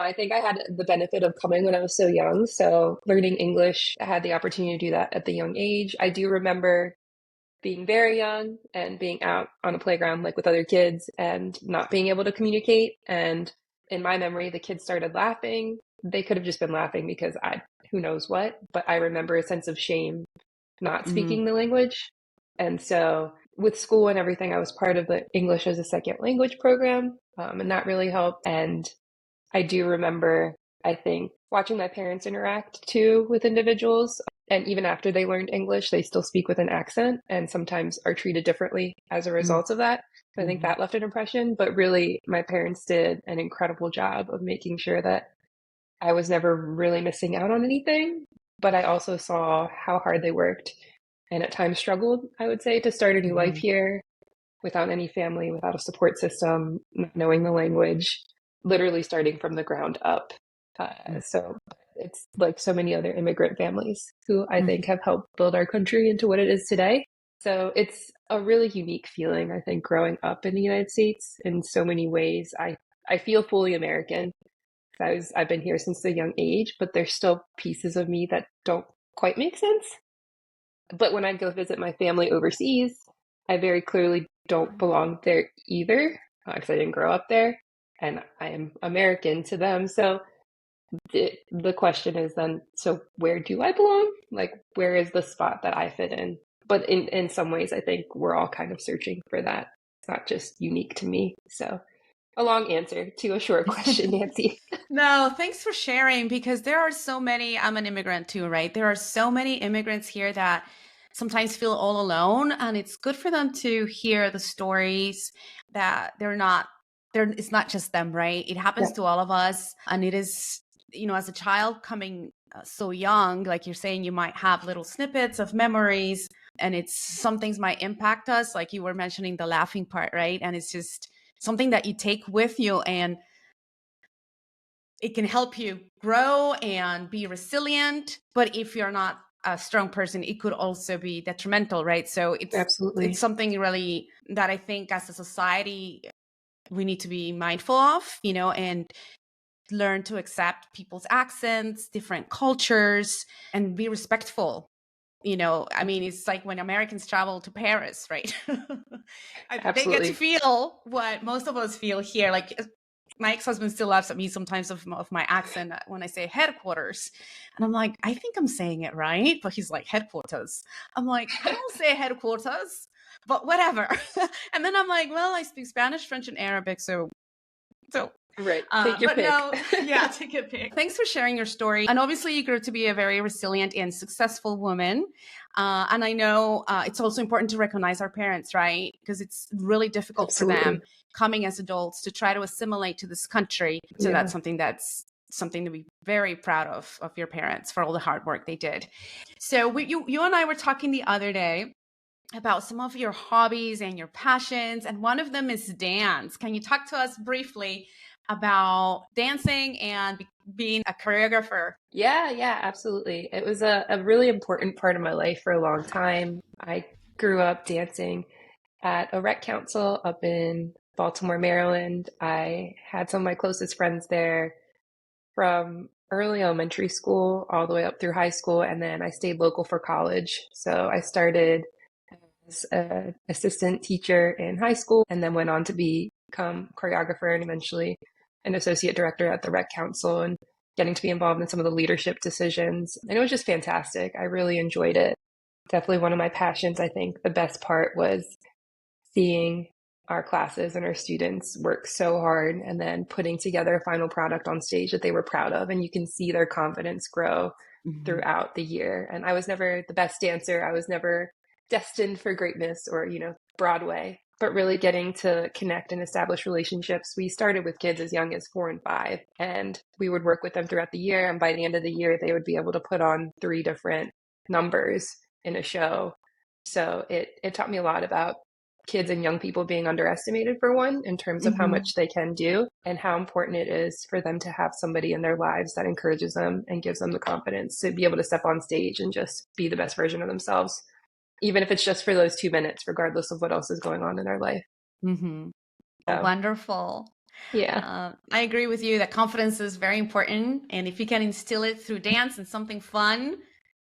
I think I had the benefit of coming when I was so young. So learning English, I had the opportunity to do that at the young age. I do remember being very young and being out on a playground like with other kids and not being able to communicate. And in my memory, the kids started laughing. They could have just been laughing because who knows what, but I remember a sense of shame not Mm, speaking the language. And so with school and everything, I was part of the English as a second language program, and that really helped. And I do remember, I think, watching my parents interact too with individuals. And even after they learned English, they still speak with an accent and sometimes are treated differently as a mm, result of that. I think mhm, that left an impression. But really, my parents did an incredible job of making sure that I was never really missing out on anything. But I also saw how hard they worked and at times struggled, I would say, to start a new life mhm. here without any family, without a support system, not knowing the language, literally starting from the ground up. So it's like so many other immigrant families who I Mm. think have helped build our country into what it is today. So it's a really unique feeling, I think, growing up in the United States in so many ways. I feel fully American. I've been here since a young age, but there's still pieces of me that don't quite make sense. But when I go visit my family overseas, I very clearly don't belong there either because I didn't grow up there and I am American to them. So the question is then, so where do I belong? Like, where is the spot that I fit in? But in some ways, I think we're all kind of searching for that. It's not just unique to me. So a long answer to a short question, Nancy. No, thanks for sharing because there are so many. I'm an immigrant too, right? There are so many immigrants here that sometimes feel all alone, and it's good for them to hear the stories that it's not just them, right? It happens Yeah, to all of us, and it is, as a child coming so young, like you're saying, you might have little snippets of memories, and it's some things might impact us, like you were mentioning the laughing part, right? And it's just something that you take with you, and it can help you grow and be resilient. But if you're not a strong person, it could also be detrimental, right? So it's absolutely. something really that I think as a society we need to be mindful of, and learn to accept people's accents, different cultures, and be respectful. I mean, it's like when Americans travel to Paris, right? They get to Absolutely. feel what most of us feel here. Like my ex-husband still laughs at me sometimes of my accent when I say headquarters. And I'm like, I think I'm saying it right. But he's like, headquarters. I'm like, I don't say headquarters, but whatever. And then I'm like, well, I speak Spanish, French, and Arabic. So Right. Take your but pick. no, yeah, take a pic. Thanks for sharing your story. And obviously, you grew to be a very resilient and successful woman. And I know it's also important to recognize our parents, right? Because it's really difficult for them Absolutely. coming as adults to try to assimilate to this country. So Yeah. that's something to be very proud of your parents for all the hard work they did. So you and I were talking the other day about some of your hobbies and your passions, and one of them is dance. Can you talk to us briefly about dancing and being a choreographer? Yeah, absolutely. It was a really important part of my life for a long time. I grew up dancing at a rec council up in Baltimore, Maryland. I had some of my closest friends there from early elementary school all the way up through high school, and then I stayed local for college. So I started as an assistant teacher in high school and then went on to become choreographer and eventually an associate director at the rec council and getting to be involved in some of the leadership decisions. And it was just fantastic. I really enjoyed it. Definitely one of my passions. I think the best part was seeing our classes and our students work so hard and then putting together a final product on stage that they were proud of. And you can see their confidence grow Mhm. throughout the year. And I was never the best dancer. I was never destined for greatness or, Broadway, but really getting to connect and establish relationships. We started with kids as young as 4 and 5, and we would work with them throughout the year. And by the end of the year, they would be able to put on 3 different numbers in a show. So it taught me a lot about kids and young people being underestimated for one in terms of how Mhm. much they can do and how important it is for them to have somebody in their lives that encourages them and gives them the confidence to be able to step on stage and just be the best version of themselves, even if it's just for those 2 minutes, regardless of what else is going on in their life. Mhm. So Wonderful. Yeah. I agree with you that confidence is very important. And if you can instill it through dance and something fun,